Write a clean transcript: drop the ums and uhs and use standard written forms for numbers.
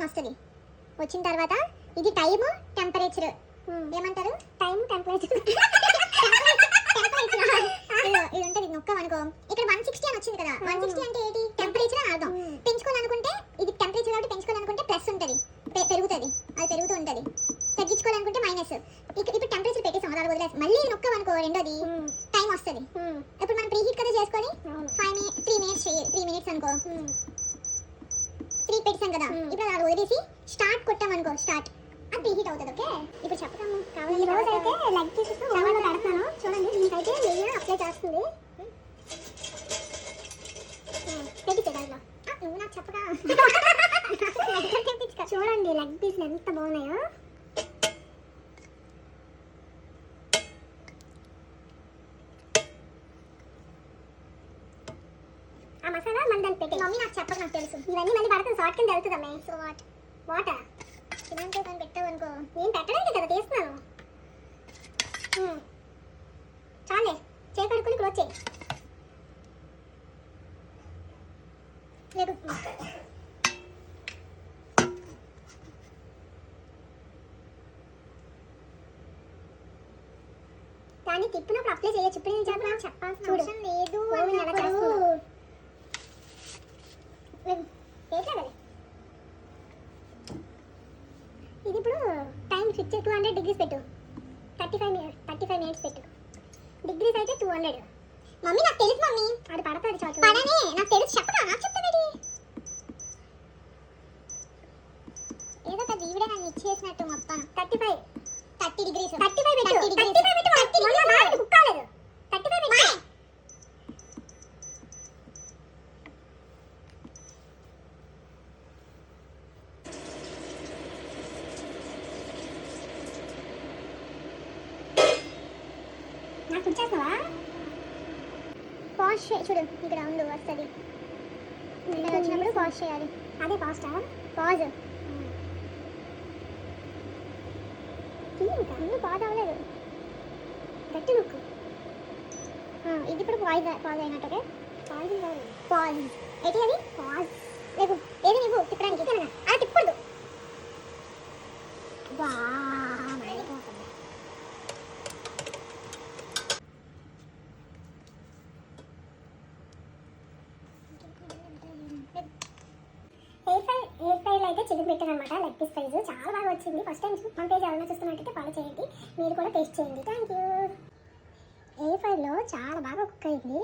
అని వస్తుంది. వచ్చిన తర్వాత ఇది టైము టెంపరేచర్ ఏమంటారు, టైం టెంపరేచర్ ఇది ఉంటుంది. నొక్కమనుకో ఇక్కడ 160 అని వచ్చింది కదా, 160 అంటే ఏంటి, టెంపరేచర్ అని అర్థం. పెంచుకోవాలనుకుంటే ఇది టెంపరేచర్ కాబట్టి పెంచుకోవాలనుకుంటే ప్లస్ ఉంటుంది, పెరుగుతుంది, అది పెరుగుతూ ఉంటుంది. తగ్గించుకోవాలనుకుంటే మైనస్. ఇప్పుడు టెంపరేచర్ పెట్టేసాం అలా వదిలేసి మళ్ళీ నొక్కమనుకో రెండోది టైం వస్తుంది. ఇప్పుడు మనం ప్రీ హీట్ కదా చేసుకొని 3 మినిట్స్ చేయాలి. 3 మినిట్స్ అనుకో 3 పెట్టాం కదా, ఇప్పుడు అలా వదిలేసి స్టార్ట్ కొట్టామనుకో, స్టార్ట్ అది ప్రీ హీట్ అవుతుంది. ఓకే ఇప్పుడు చెప్తాము. ఈ రోజు అయితే లెగ్ పీసెస్ ఓవెన్లో పెడతాను చూడండి. దీనికైతే నెయ్యి అప్లై చేస్తుంది. పెట్టించే దాంట్లో నువ్వు నాకు చెప్పగా చూడండి లెగ్ పీస్లు ఎంత బాగున్నాయో. ఆ మసాలా మన దాన్ని పెట్టి మమ్మీ నాకు చెప్పక నాకు తెలుసు. ఇవన్నీ మళ్ళీ పడుతుంది షార్ట్ కింద వెళ్తుంది అమ్మాయి. సో వాటర్ ఇదంతా దాన్ని పెట్టావు అనుకో, నేను పెట్టడానికి కదా తీస్తున్నాను. చాలే చేయి కడుక్కొని క్లోజ్ చేయి. లేదు దాన్ని తిప్పినప్పుడు అప్లై చేయొచ్చు. ఇప్పుడు నేను చెప్పాల్సిన అవసరం లేదు. ఇది ఇప్పుడు టైం ఫిక్స్ 200 డిగ్రీస్ పెట్టు. 35 మినిట్స్ పెట్టు. డిగ్రీస్ అయితే 200. మమ్మీ నాకు తెలుసు మమ్మీ, అది పడతాది చాలు. పడనే నాకు తెలుసు, చెప్పరా నాకు చెప్తావేంటి? ఏదో పెద్ద ఈవిడే నన్ను ఇచ్చేసినట్టు మొత్తం. 30 డిగ్రీస్ 35 పెట్టు. 35 పెట్టు. 30 డిగ్రీస్ కుక్ కాలేదు. 35 పెట్టు. నాకు వచ్చేస్తావా? పాజ్ చూడు ఇక్కడ ఉండు వస్తుంది. ఇక్కడ వచ్చినప్పుడు పాజ్ చేయాలి. అదే పాస్టా పాజ్ ఇంకా పాజ్ అవ్వలేదు. గట్టి నొక్కు. ఇది ఇప్పుడు పాజ్ అయినట్టు. ఓకే పాజ్ ఏంటి అది? పాజ్ లేదు ఏది నువ్వు తిప్పడానికి అలా తిప్పకూడదు. వా ఎయిర్ ఫ్రైలో అయితే చికెన్ పెట్టాను అనమాట. లెగ్ పీస్ ప్రైజ్ చాలా బాగా వచ్చింది. ఫస్ట్ టైం మన పేజ్ ఎవరైనా చూస్తున్నట్టయితే ఫాలో చేయండి, మీరు కూడా టేస్ట్ చేయండి. Thank you. ఎయిర్ ఫ్రైలో చాలా బాగా కుక్ అయింది.